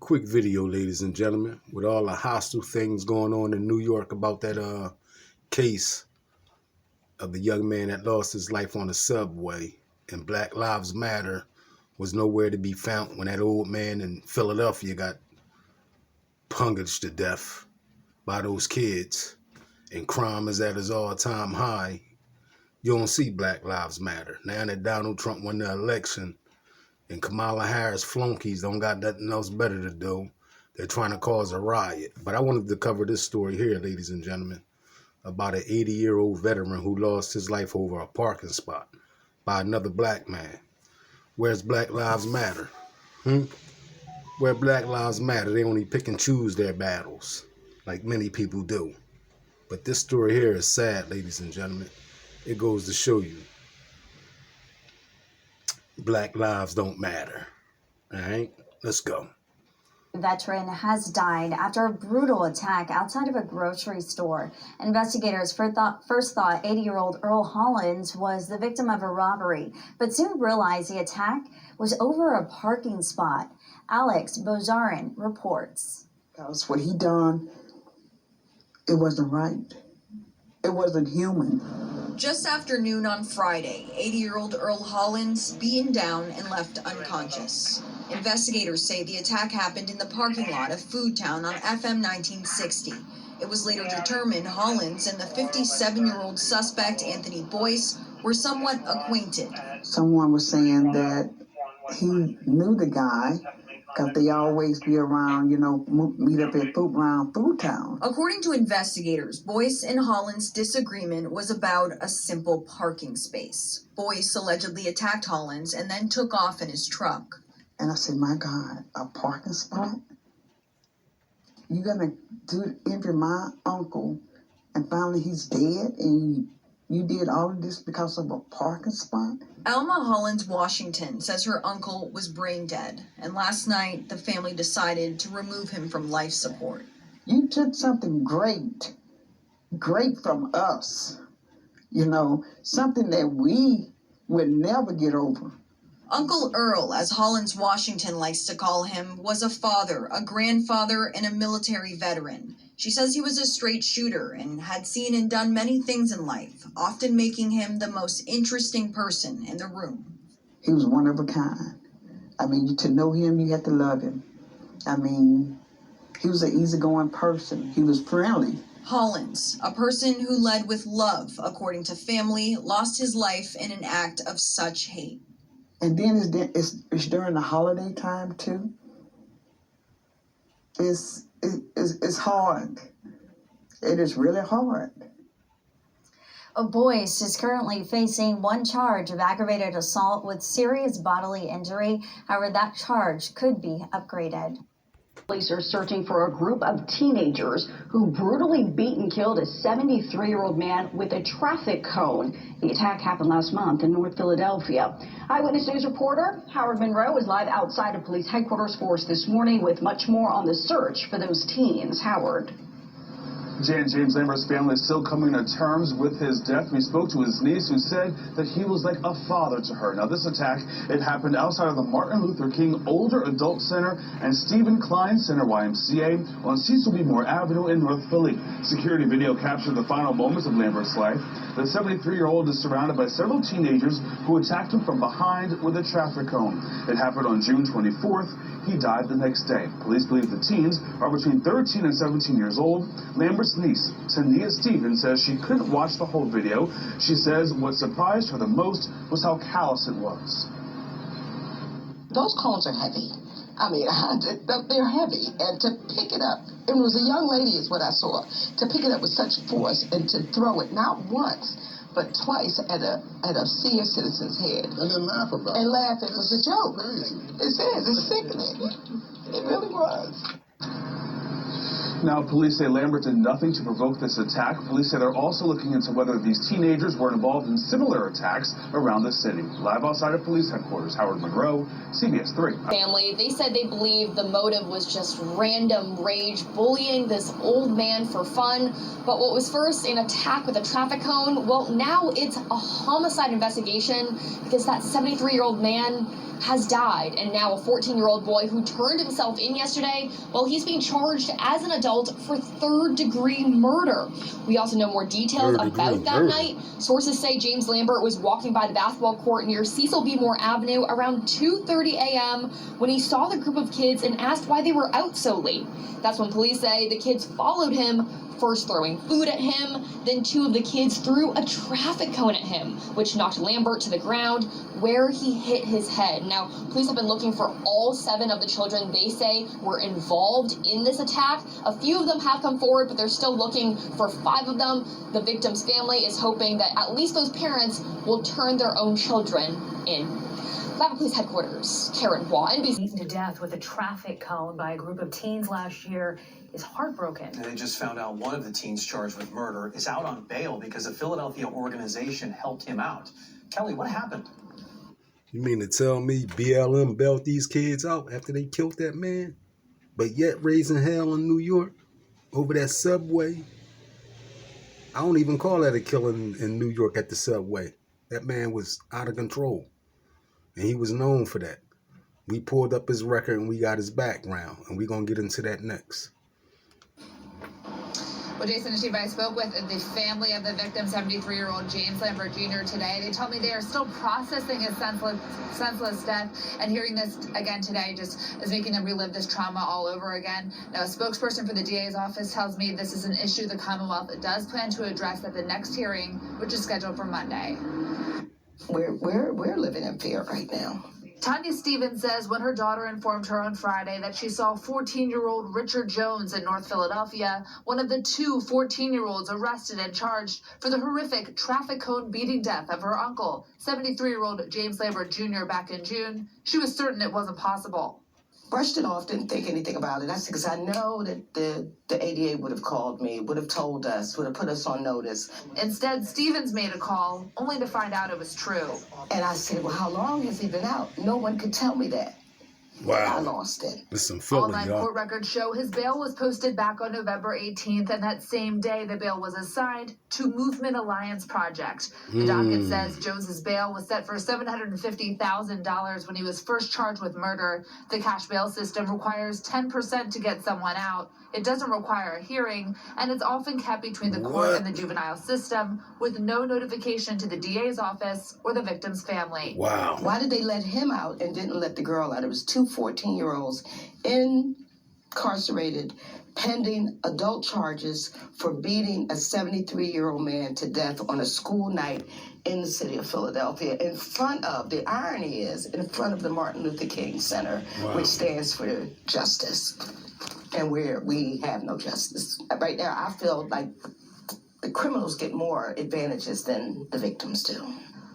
quick video, ladies and gentlemen, with all the hostile things going on in New York about that case of the young man that lost his life on the subway, and Black Lives Matter was nowhere to be found when that old man in Philadelphia got punched to death by those kids, and crime is at its all-time high. You don't see Black Lives Matter. Now that Donald Trump won the election and Kamala Harris flunkies don't got nothing else better to do, they're trying to cause a riot. But I wanted to cover this story here, ladies and gentlemen, about an 80-year-old veteran who lost his life over a parking spot by another black man. Where's Black Lives Matter? Where Black Lives Matter, they only pick and choose their battles, like many people do. But this story here is sad, ladies and gentlemen. It goes to show you, Black lives don't matter. All right, let's go. Veteran has died after a brutal attack outside of a grocery store. Investigators first thought 80-year-old Earl Hollins was the victim of a robbery, but soon realized the attack was over a parking spot. Alex Bozarin reports. Because what he done, it wasn't right. It wasn't human. Just after noon on Friday, 80-year-old Earl Hollins beaten down and left unconscious. Investigators say the attack happened in the parking lot of Foodtown on FM 1960. It was later determined Hollins and the 57-year-old suspect, Anthony Boyce, were somewhat acquainted. Someone was saying that he knew the guy because they always be around, meet up at Foodtown. According to investigators, Boyce and Hollins' disagreement was about a simple parking space. Boyce allegedly attacked Hollins and then took off in his truck. And I said, my God, a parking spot? You gonna injure my uncle and finally he's dead and you did all of this because of a parking spot? Alma Hollins Washington says her uncle was brain dead, and last night the family decided to remove him from life support. You took something great from us, something that we would never get over. Uncle Earl, as Hollins Washington likes to call him, was a father, a grandfather, and a military veteran. She says he was a straight shooter and had seen and done many things in life, often making him the most interesting person in the room. He was one of a kind. To know him, you had to love him. He was an easygoing person. He was friendly. Hollins, a person who led with love, according to family, lost his life in an act of such hate. And then it's during the holiday time, too. It's hard. It is really hard. Boyce is currently facing one charge of aggravated assault with serious bodily injury. However, that charge could be upgraded. Police are searching for a group of teenagers who brutally beat and killed a 73-year-old man with a traffic cone. The attack happened last month in North Philadelphia. Eyewitness News reporter Howard Monroe is live outside of police headquarters for us this morning with much more on the search for those teens. Howard. James Lambert's family is still coming to terms with his death. We spoke to his niece, who said that he was like a father to her. Now, this attack, it happened outside of the Martin Luther King Older Adult Center and Stephen Klein Center YMCA on Cecil B. Moore Avenue in North Philly. Security video captured the final moments of Lambert's life. The 73-year-old is surrounded by several teenagers who attacked him from behind with a traffic cone. It happened on June 24th. He died the next day. Police believe the teens are between 13 and 17 years old. Lambert's niece, Tania Stevens, says she couldn't watch the whole video. She says what surprised her the most was how callous it was. Those cones are heavy. They're heavy. And to pick it up, it was a young lady is what I saw, to pick it up with such force and to throw it not once, but twice at a senior citizen's head. And then laugh about it. And laugh, it was a joke. Crazy. It's sickening. It really was. Now, police say Lambert did nothing to provoke this attack. Police say they're also looking into whether these teenagers were involved in similar attacks around the city. Live outside of police headquarters, Howard Monroe, CBS 3. Family, they said they believe the motive was just random rage, bullying this old man for fun. But what was first an attack with a traffic cone, well, now it's a homicide investigation because that 73-year-old man has died, and now a 14-year-old boy who turned himself in yesterday, well, he's being charged as an adult for third-degree murder. We also know more details about that night. Sources say James Lambert was walking by the basketball court near Cecil B. Moore Avenue around 2:30 a.m. when he saw the group of kids and asked why they were out so late. That's when police say the kids followed him, first throwing food at him, then two of the kids threw a traffic cone at him, which knocked Lambert to the ground, where he hit his head. Now, police have been looking for all 7 of the children they say were involved in this attack. A few of them have come forward, but they're still looking for 5 of them. The victim's family is hoping that at least those parents will turn their own children in. Live Police Headquarters, Karen Waugh, NBC. Beaten to death with a traffic cone by a group of teens last year is heartbroken. They just found out one of the teens charged with murder is out on bail because a Philadelphia organization helped him out. Kelly, what happened? You mean to tell me BLM bailed these kids out after they killed that man? But yet raising hell in New York over that subway? I don't even call that a killing in New York at the subway. That man was out of control. And he was known for that. We pulled up his record and we got his background. And we're going to get into that next. Well, Jason and Steve, I spoke with the family of the victim, 73-year-old James Lambert Jr. today. They told me they are still processing his senseless death, and hearing this again today just is making them relive this trauma all over again. Now, a spokesperson for the DA's office tells me this is an issue the Commonwealth does plan to address at the next hearing, which is scheduled for Monday. We're living in fear right now. Tanya Stevens says when her daughter informed her on Friday that she saw 14-year-old Richard Jones in North Philadelphia, one of the 2 14-year-olds arrested and charged for the horrific traffic cone beating death of her uncle, 73-year-old James Lambert Jr. back in June, she was certain it wasn't possible. Brushed it off, didn't think anything about it. That's because I know that the ADA would have called me, would have told us, would have put us on notice. Instead, Stevens made a call, only to find out it was true. And I said, well, how long has he been out? No one could tell me that. Wow. I lost it. There's some Philly, All 9 court records show his bail was posted back on November 18th, and that same day the bail was assigned to Movement Alliance Project. The docket says Jones's bail was set for $750,000 when he was first charged with murder. The cash bail system requires 10% to get someone out. It doesn't require a hearing, and it's often kept between the court and the juvenile system with no notification to the DA's office or the victim's family. Wow. Why did they let him out and didn't let the girl out? It was 2 14-year-olds incarcerated pending adult charges for beating a 73-year-old man to death on a school night in the city of Philadelphia in front of, the irony is, in front of the Martin Luther King Center, which stands for justice. And we have no justice. Right now, I feel like the criminals get more advantages than the victims do.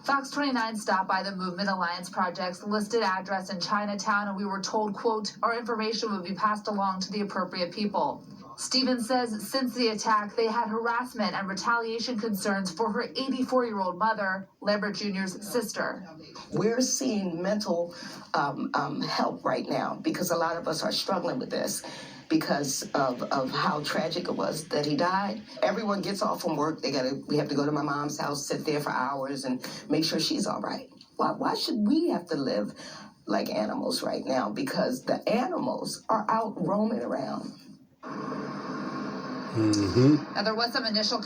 Fox 29 stopped by the Movement Alliance Project's listed address in Chinatown, and we were told, quote, our information would be passed along to the appropriate people. Stevens says since the attack, they had harassment and retaliation concerns for her 84-year-old mother, Lambert Jr.'s sister. We're seeing mental help right now because a lot of us are struggling with this because of how tragic it was that he died. Everyone gets off from work. We have to go to my mom's house, sit there for hours and make sure she's all right. Why should we have to live like animals right now? Because the animals are out roaming around. Now, there was some initial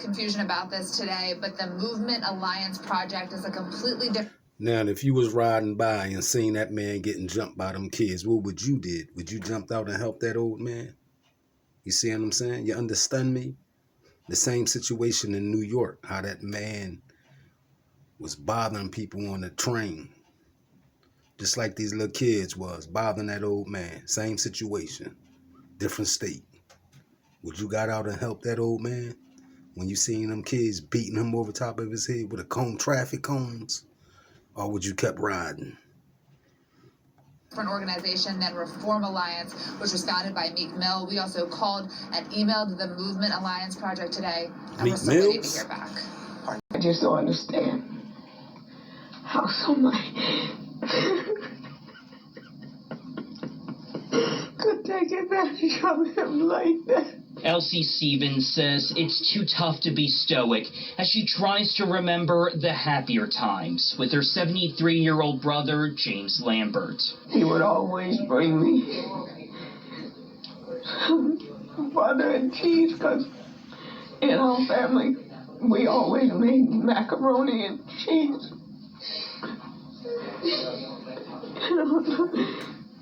confusion about this today, but the Movement Alliance Project is a completely different... Now, if you was riding by and seen that man getting jumped by them kids, what would you did? Would you jump out and help that old man? You see what I'm saying? You understand me? The same situation in New York, how that man was bothering people on the train. Just like these little kids was bothering that old man. Same situation, different state. Would you got out and help that old man when you seen them kids beating him over top of his head with a traffic cones? Or would you kept riding? different organization than Reform Alliance, which was founded by Meek Mill. We also called and emailed the Movement Alliance Project today, and we're still waiting to hear back. I just don't understand how somebody could take advantage of him like that. Elsie Stevens says it's too tough to be stoic as she tries to remember the happier times with her 73-year-old brother, James Lambert. He would always bring me butter and cheese because in our family we always made macaroni and cheese.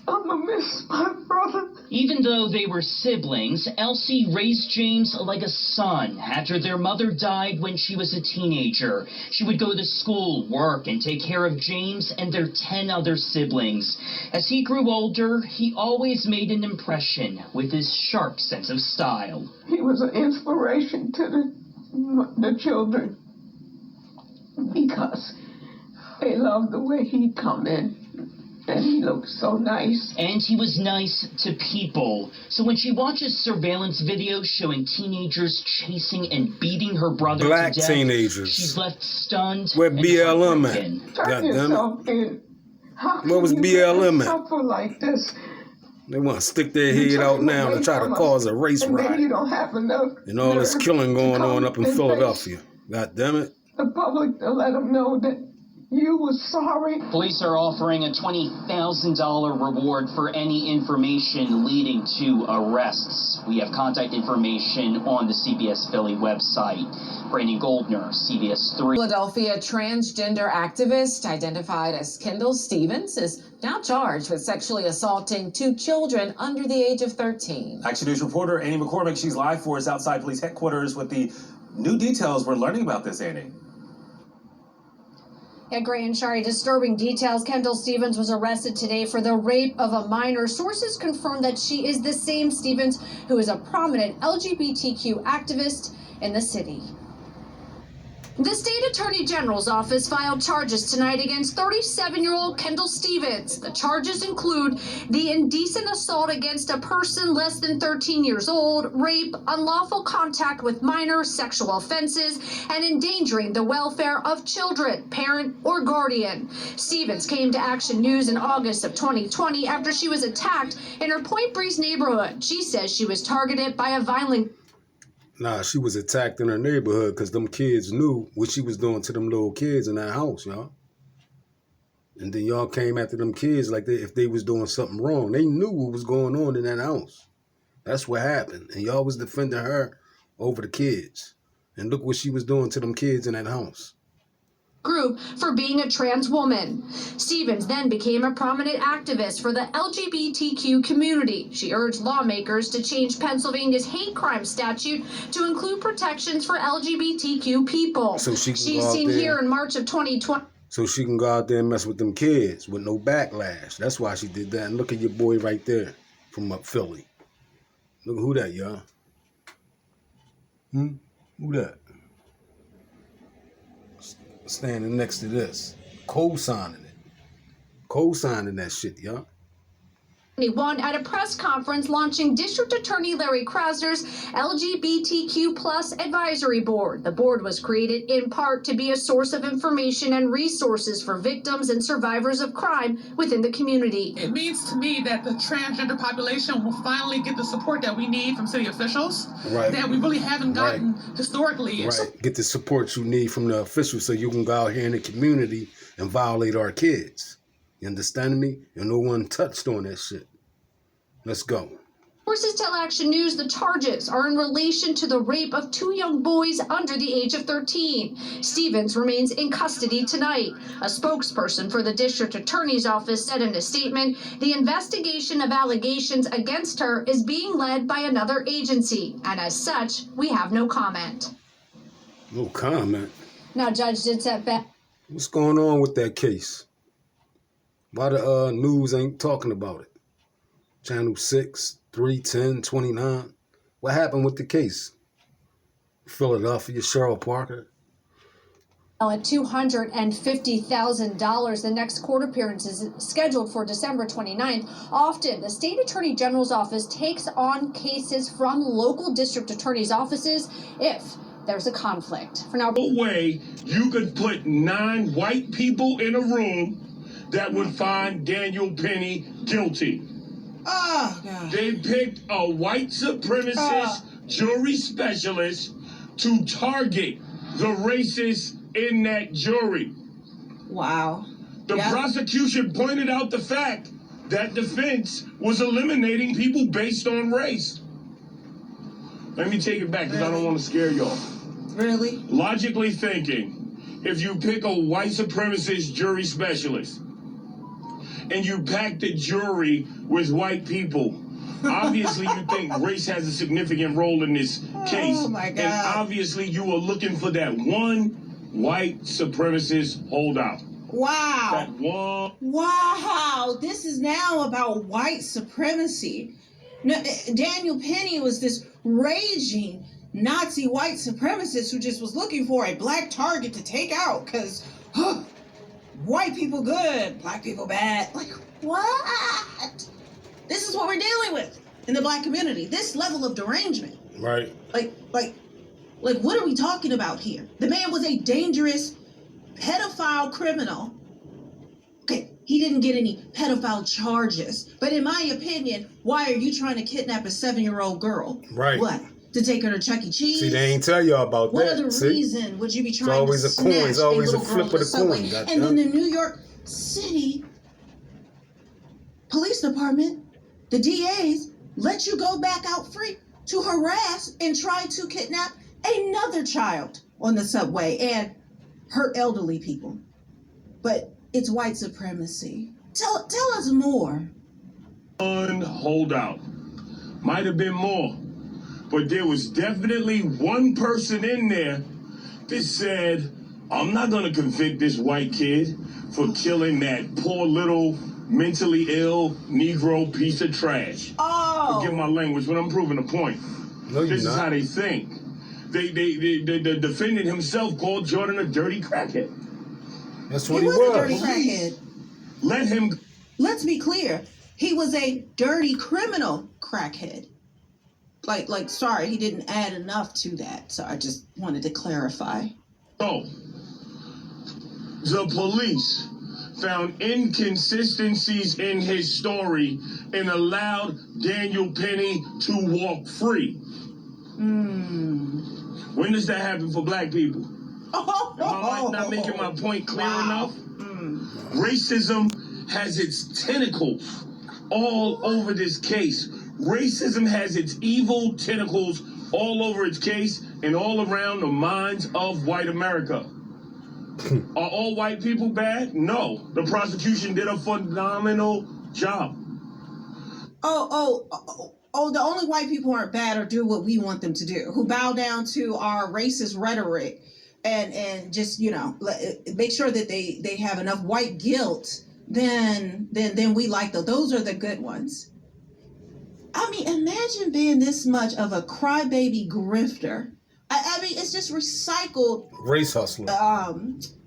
I'm gonna miss my brother. Even though they were siblings, Elsie raised James like a son after their mother died when she was a teenager. She would go to school, work, and take care of James and their 10 other siblings. As he grew older, he always made an impression with his sharp sense of style. He was an inspiration to the children because they loved the way he'd come in. And he looked so nice. And he was nice to people. So when she watches surveillance videos showing teenagers chasing and beating her brother Black to death, teenagers. she's left stunned. Where and BLM at? heartbroken. Turn yourself in. How Where was can BLM you at? suffer like this? They want to stick their head out now and try to cause a race and then riot. you don't have enough And all this nerve killing to going come on up in and Philadelphia. God damn it. face the public to let them know that you were sorry. Police are offering a $20,000 reward for any information leading to arrests. We have contact information on the CBS Philly website. Brandon Goldner, CBS 3. Philadelphia transgender activist identified as Kendall Stevens is now charged with sexually assaulting 2 children under the age of 13. Action News reporter Annie McCormick, she's live for us outside police headquarters with the new details we're learning about this, Annie. Yeah, Gray and Shari, disturbing details. Kendall Stevens was arrested today for the rape of a minor. Sources confirm that she is the same Stevens who is a prominent LGBTQ activist in the city. The state attorney general's office filed charges tonight against 37-year-old Kendall Stevens. The charges include the indecent assault against a person less than 13 years old, rape, unlawful contact with minors, sexual offenses, and endangering the welfare of children, parent, or guardian. Stevens came to Action News in August of 2020 after she was attacked in her Point Breeze neighborhood. She says she was targeted by a violent... Nah, she was attacked in her neighborhood because them kids knew what she was doing to them little kids in that house, y'all. And then y'all came after them kids like if they was doing something wrong. They knew what was going on in that house. That's what happened. And y'all was defending her over the kids. And look what she was doing to them kids in that house. Group for being a trans woman. Stevens then became a prominent activist for the LGBTQ community. She urged lawmakers to change Pennsylvania's hate crime statute to include protections for LGBTQ people. So she's seen here in March of 2020. So she can go out there and mess with them kids with no backlash. That's why she did that. And look at your boy right there from up Philly. Look who that, y'all. Who that? Standing next to this, co-signing it, co-signing that shit, y'all. At a press conference launching District Attorney Larry Krasner's LGBTQ Plus Advisory Board. The board was created in part to be a source of information and resources for victims and survivors of crime within the community. It means to me that the transgender population will finally get the support that we need from city officials that we really haven't gotten historically. Right. Get the support you need from the officials so you can go out here in the community and violate our kids. You understand me? And no one touched on that shit. Let's go. Sources tell Action News the charges are in relation to the rape of 2 young boys under the age of 13. Stevens remains in custody tonight. A spokesperson for the district attorney's office said in a statement, the investigation of allegations against her is being led by another agency, and as such, we have no comment. No comment? Now, Judge did set back. What's going on with that case? Why the news ain't talking about it? Channel 6, 310, 29. What happened with the case? Philadelphia, Cheryl Parker. At $250,000. The next court appearance is scheduled for December 29th. Often, the state attorney general's office takes on cases from local district attorney's offices if there's a conflict. For now, no way you could put 9 white people in a room that would find Daniel Penny guilty. Oh, God. They picked a white supremacist jury specialist to target the racists in that jury. Wow. The prosecution pointed out the fact that defense was eliminating people based on race. Let me take it back because I don't want to scare y'all. Really? Logically thinking, if you pick a white supremacist jury specialist and you pack the jury with white people, obviously you think race has a significant role in this case. Oh my God. And obviously you are looking for that one white supremacist holdout. Wow. That one. Wow. This is now about white supremacy. No, Daniel Penny was this raging Nazi white supremacist who just was looking for a black target to take out because white people good, black people bad. Like, what? This is what we're dealing with in the black community. This level of derangement. Right. Like, what are we talking about here? The man was a dangerous pedophile criminal. Okay, he didn't get any pedophile charges. But in my opinion, why are you trying to kidnap a 7-year-old girl? Right. What? To take her to Chuck E. Cheese? See, they ain't tell y'all about what that. other reason would you be trying always to a coin. snatch It's always a a little flip girl of the subway? coin, goddamn. And then the New York City Police Department, the DAs, let you go back out free to harass and try to kidnap another child on the subway and hurt elderly people. But it's white supremacy. Tell us more. One holdout. Might have been more. But there was definitely one person in there that said, I'm not going to convict this white kid for killing that poor little mentally ill Negro piece of trash. Oh. Forgive my language, but I'm proving a point. No, this is how they think. The defendant himself called Jordan a dirty crackhead. That's what he he was. A dirty crackhead. Let him. Let's be clear. He was a dirty criminal crackhead. Sorry, he didn't add enough to that. So I just wanted to clarify. Oh, the police found inconsistencies in his story and allowed Daniel Penny to walk free. When does that happen for black people? Am I not making my point clear enough? Racism has its tentacles all over this case. Racism has its evil tentacles all over its case and all around the minds of white America. Are all white people bad? No. The prosecution did a phenomenal job. The only white people who aren't bad or do what we want them to do, who bow down to our racist rhetoric and just, make sure that they have enough white guilt, then we like those. Those are the good ones. I mean, imagine being this much of a crybaby grifter. I mean, it's just recycled. Race hustler.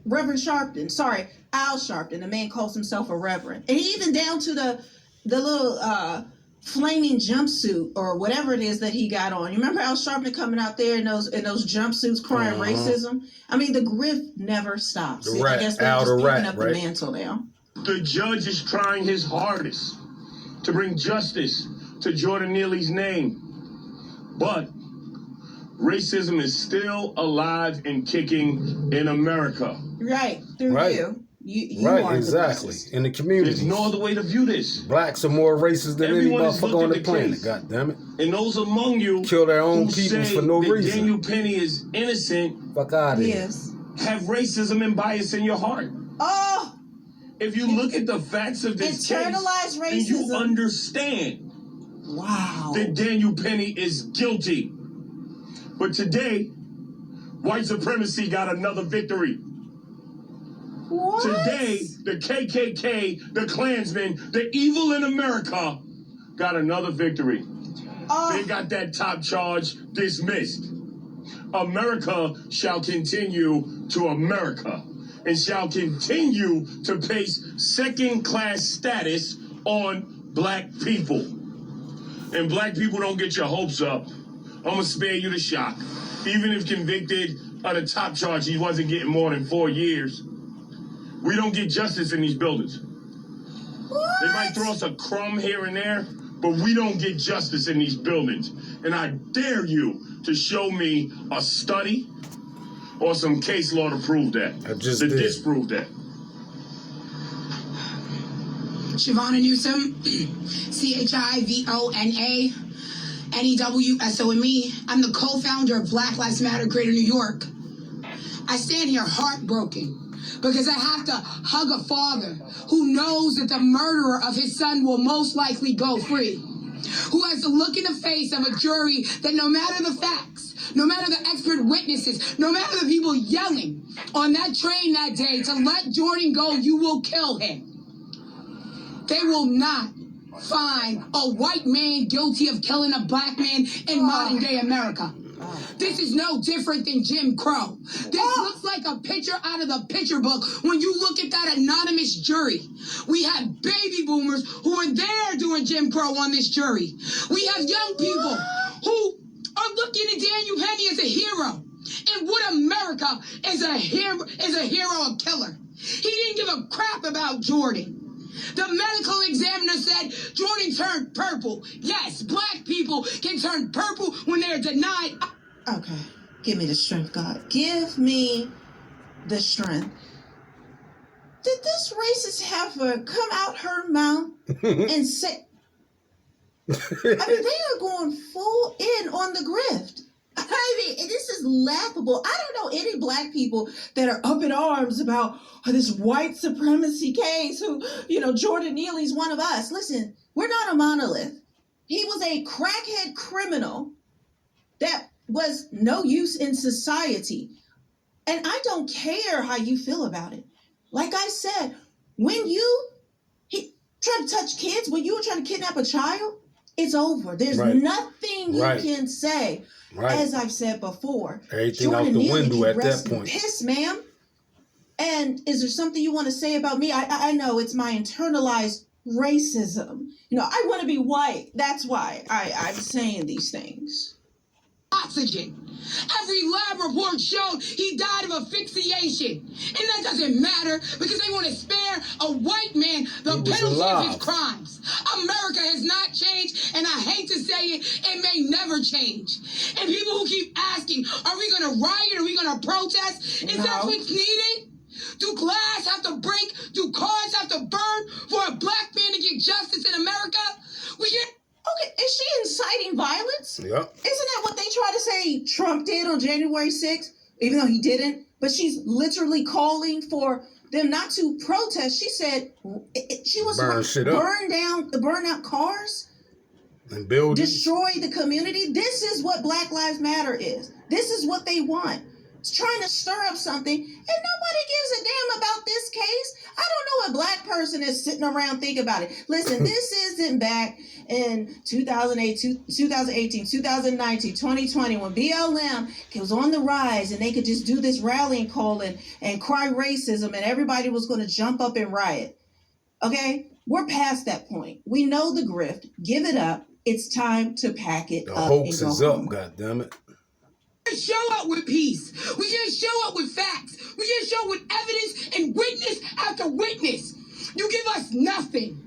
Reverend Sharpton. Sorry, Al Sharpton. The man calls himself a reverend. And even down to the little flaming jumpsuit or whatever it is that he got on. You remember Al Sharpton coming out there in those jumpsuits crying racism? I mean, the grift never stops. The rat, I guess they're Al just the picking rat, up right? the mantle now. The judge is trying his hardest to bring justice to Jordan Neely's name. But racism is still alive and kicking in America. Right, through Right. you. You Right, are the exactly. racist. In the community. There's no other way to view this. Blacks are more racist than Everyone any has motherfucker looked on at the the planet. case. God damn it. And those among you Kill their own who peoples say for no that reason. Daniel Penny is innocent, Fuck out of here. Yes. have racism and bias in your heart. Oh, If you look at the facts of this case, internalized then you racism. understand Wow. that Daniel Penny is guilty. But today, white supremacy got another victory. What? Today, the KKK, the Klansmen, the evil in America got another victory. They got that top charge dismissed. America shall continue to America and shall continue to place second-class status on black people. And black people, don't get your hopes up. I'm going to spare you the shock. Even if convicted of the top charge, he wasn't getting more than 4 years. We don't get justice in these buildings. What? They might throw us a crumb here and there, but we don't get justice in these buildings. And I dare you to show me a study or some case law to prove that. To disprove that. Shavonna Newsom, CHIVONA, NEWSOME. I'm the co-founder of Black Lives Matter Greater New York. I stand here heartbroken because I have to hug a father who knows that the murderer of his son will most likely go free, who has to look in the face of a jury that no matter the facts, no matter the expert witnesses, no matter the people yelling on that train that day to let Jordan go, you will kill him. They will not find a white man guilty of killing a black man in modern day America. This is no different than Jim Crow. This looks like a picture out of the picture book when you look at that anonymous jury. We have baby boomers who are there doing Jim Crow on this jury. We have young people who are looking at Daniel Penny as a hero. And what America is a hero of killer. He didn't give a crap about Jordan. The medical examiner said Jordan turned purple. Yes, black people can turn purple when they're denied. Okay, give me the strength, God. Give me the strength. Did this racist heifer come out her mouth and say... I mean, they are going full in on the grift. I mean, this is laughable. I don't know any black people that are up in arms about this white supremacy case who, Jordan Neely's one of us. Listen, we're not a monolith. He was a crackhead criminal that was no use in society. And I don't care how you feel about it. Like I said, when he tried to touch kids, when you were trying to kidnap a child, it's over. There's nothing you can say. As I've said before, everything Jordan out the Neely window at rest that point. Piss, ma'am. And is there something you want to say about me? I know it's my internalized racism. I want to be white. That's why I'm saying these things. Oxygen. Every lab report showed he died of asphyxiation. And that doesn't matter because they want to spare a white man the penalty of his crimes. America has not changed, and I hate to say it, it may never change. And people who keep asking, are we going to riot? Are we going to protest? Is that what's needed? Do glass have to break? Do cars have to burn for a black man to get justice in America? We get... Okay, is she inciting violence? Yep. Isn't that what they try to say Trump did on January 6th? Even though he didn't. But she's literally calling for them not to protest. She said she was burn out cars and buildings, destroy the community. This is what Black Lives Matter is. This is what they want. It's trying to stir up something, and nobody gives a damn about this case. I don't know what black person is sitting around thinking about it. Listen, this isn't back in 2008, 2018, 2019, 2020 when BLM was on the rise and they could just do this rallying call and cry racism and everybody was going to jump up and riot. Okay? We're past that point. We know the grift. Give it up. It's time to pack it up. The hoax is up, goddammit. We can't show up with peace. We can't show up with facts. We can't show up with evidence and witness after witness. You give us nothing.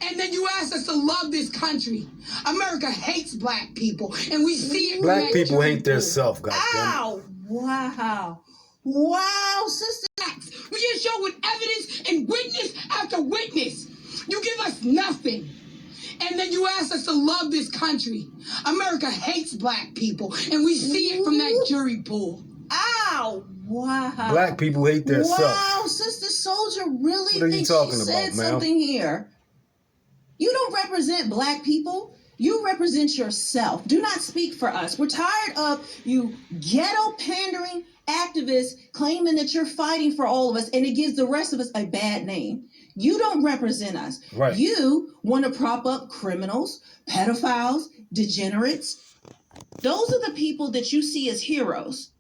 And then you ask us to love this country. America hates black people, and we see it. Black people hate their self, goddammit. Ow! Wow. Wow, sister. We can't show up with evidence and witness after witness. You give us nothing. And then you ask us to love this country. America hates black people, and we see it from that jury pool. Ow! Wow. Black people hate their self. Wow, Sister Soldier really thinks she said something here. You don't represent black people. You represent yourself. Do not speak for us. We're tired of you ghetto pandering activists claiming that you're fighting for all of us, and it gives the rest of us a bad name. You don't represent us. Right. You want to prop up criminals, pedophiles, degenerates. Those are the people that you see as heroes.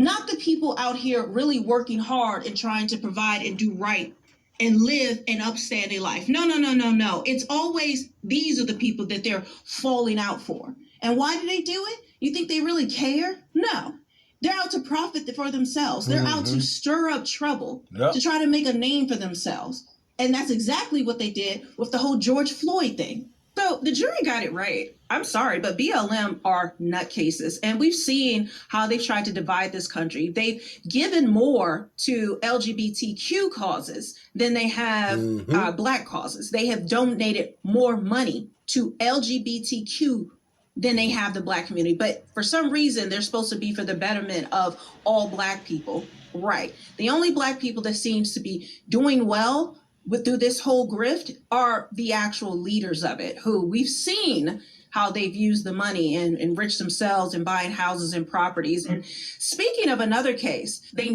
not the people out here really working hard and trying to provide and do right and live an upstanding life. No. It's always these are the people that they're falling out for. And why do they do it? You think they really care? No. They're out to profit for themselves. They're out to stir up trouble, to try to make a name for themselves. And that's exactly what they did with the whole George Floyd thing. So the jury got it right. I'm sorry, but BLM are nutcases. And we've seen how they've tried to divide this country. They've given more to LGBTQ causes than they have Black causes. They have donated more money to LGBTQ than they have the Black community. But for some reason, they're supposed to be for the betterment of all Black people. Right. The only Black people that seems to be doing well through this whole grift are the actual leaders of it, who we've seen how they've used the money and enriched themselves and buying houses and properties. And speaking of another case, they